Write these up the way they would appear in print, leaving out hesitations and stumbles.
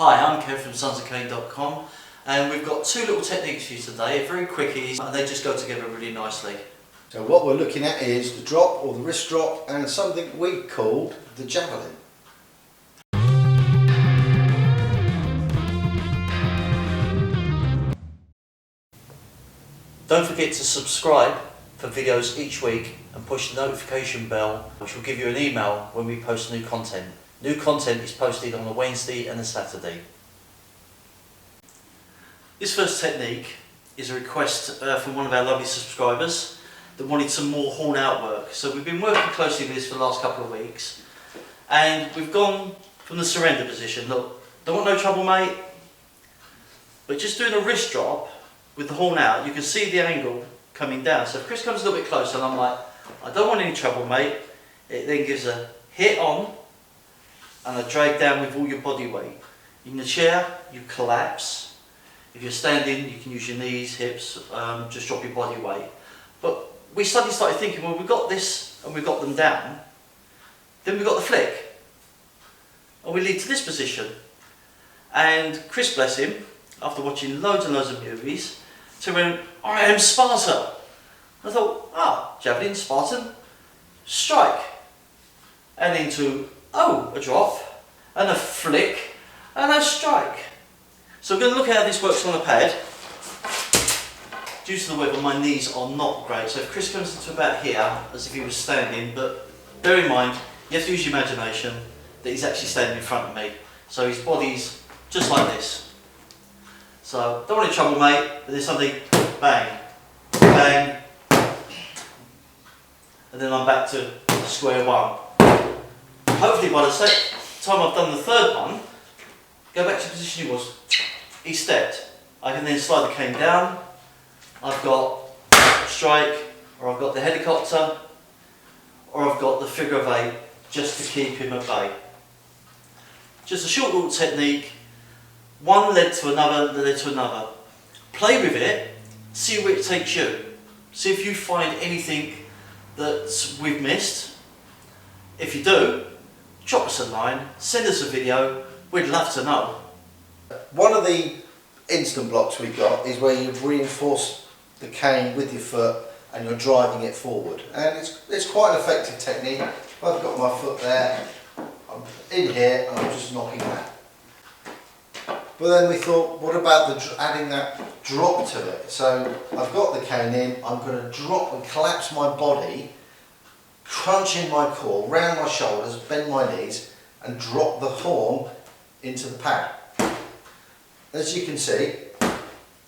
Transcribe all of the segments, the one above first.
Hi, I'm Kev from Sensei.com and we've got two little techniques for you today, very quickies, and they just go together really nicely. So what we're looking at is the drop or the wrist drop and something we called the javelin. Don't forget to subscribe for videos each week and push the notification bell, which will give you an email when we post new content. New content is posted on a Wednesday and a Saturday. This first technique is a request from one of our lovely subscribers that wanted some more horn out work. So we've been working closely with this for the last couple of weeks, and we've gone from the surrender position. Look, don't want no trouble, mate, but just doing a wrist drop with the horn out, you can see the angle coming down. So if Chris comes a little bit closer and I'm like, I don't want any trouble, mate, it then gives a hit on and a drag down with all your body weight. In the chair, you collapse. If you're standing, you can use your knees, hips, just drop your body weight. But we suddenly started thinking, well, we've got this and we've got them down, then we've got the flick, and we lead to this position. And Chris, bless him, after watching loads and loads of movies, so he went, I am Sparta. I thought, javelin, Spartan, strike. And into, a drop, and a flick, and a strike. So we're going to look at how this works on a pad. Due to the weather, my knees are not great, so if Chris comes into about here, as if he was standing, but bear in mind, you have to use your imagination that he's actually standing in front of me. So his body's just like this. So, don't want any trouble, mate, but there's something, bang, bang, and then I'm back to square one. Hopefully by the time I've done the third one, go back to the position he was. He stepped. I can then slide the cane down. I've got strike, or I've got the helicopter, or I've got the figure of eight, just to keep him at bay. Just a short little technique. One led to another, led to another. Play with it, see where it takes you. See if you find anything that we've missed. If you do, drop us a line, send us a video, we'd love to know. One of the instant blocks we got is where you reinforce the cane with your foot and you're driving it forward. And it's quite an effective technique. I've got my foot there, I'm in here and I'm just knocking that. But then we thought, what about adding that drop to it? So I've got the cane in, I'm going to drop and collapse my body, crunch in my core, round my shoulders, bend my knees and drop the horn into the pad. As you can see,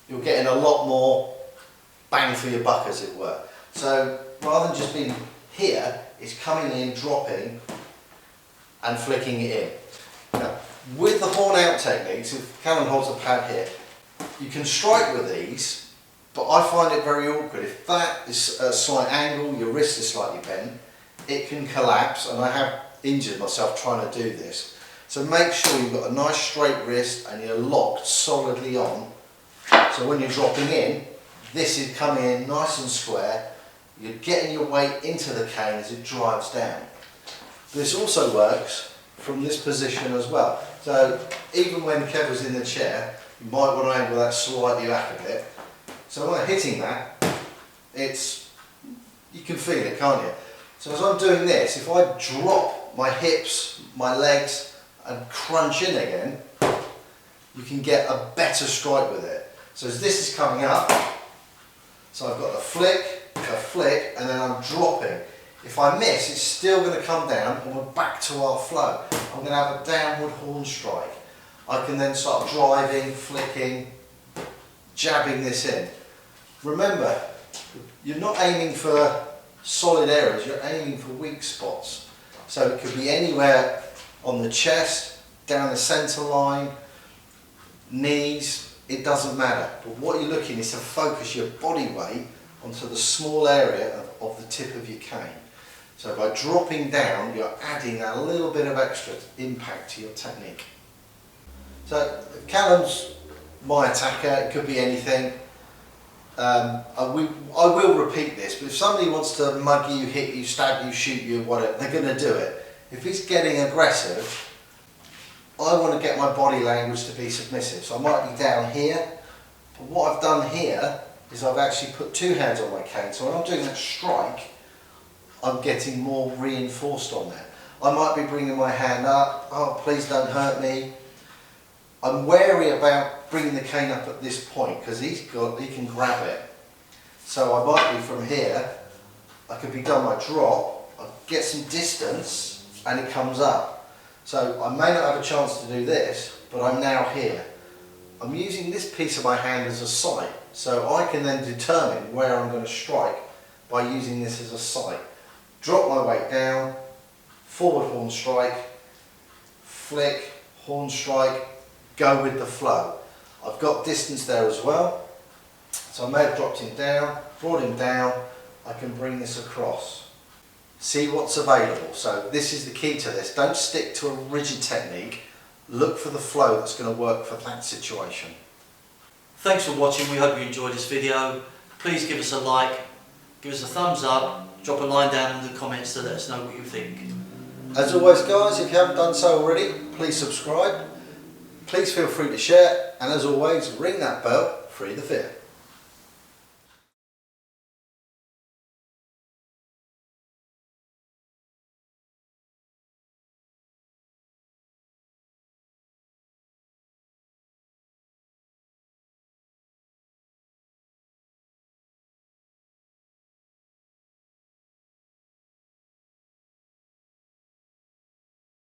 you're getting a lot more bang for your buck, as it were. So rather than just being here, it's coming in, dropping and flicking it in. Now, with the horn out techniques, if Callum holds a pad here, you can strike with these, but I find it very awkward. If that is a slight angle, your wrist is slightly bent, it can collapse, and I have injured myself trying to do this. So make sure you've got a nice straight wrist and you're locked solidly on. So when you're dropping in, this is coming in nice and square. You're getting your weight into the cane as it drives down. This also works from this position as well. So even when Kev was in the chair, you might want to angle that slightly back a bit. So when I'm hitting that, you can feel it, can't you? So as I'm doing this, if I drop my hips, my legs, and crunch in again, you can get a better strike with it. So as this is coming up, so I've got a flick, and then I'm dropping. If I miss, it's still going to come down and we're back to our flow. I'm going to have a downward horn strike. I can then start driving, flicking, jabbing this in. Remember, you're not aiming for solid areas, you're aiming for weak spots. So it could be anywhere on the chest, down the centre line, knees, it doesn't matter. But what you're looking is to focus your body weight onto the small area of the tip of your cane. So by dropping down, you're adding a little bit of extra impact to your technique. So Callum's my attacker, it could be anything. I will repeat this, but if somebody wants to mug you, hit you, stab you, shoot you, whatever, they're going to do it. If he's getting aggressive, I want to get my body language to be submissive. So I might be down here, but what I've done here is I've actually put two hands on my cane. So when I'm doing that strike, I'm getting more reinforced on there. I might be bringing my hand up, oh please don't hurt me. I'm wary about bringing the cane up at this point because he can grab it. So I might be from here, I could be done my drop, I get some distance and it comes up. So I may not have a chance to do this, but I'm now here. I'm using this piece of my hand as a sight, so I can then determine where I'm going to strike by using this as a sight. Drop my weight down, forward horn strike, flick, horn strike, go with the flow. I've got distance there as well, so I may have dropped him down, brought him down, I can bring this across. See what's available. So this is the key to this. Don't stick to a rigid technique, look for the flow that's going to work for that situation. Thanks for watching, we hope you enjoyed this video. Please give us a like, give us a thumbs up, drop a line down in the comments to let us know what you think. As always guys, if you haven't done so already, please subscribe. Please feel free to share, and as always, ring that bell, free the fear.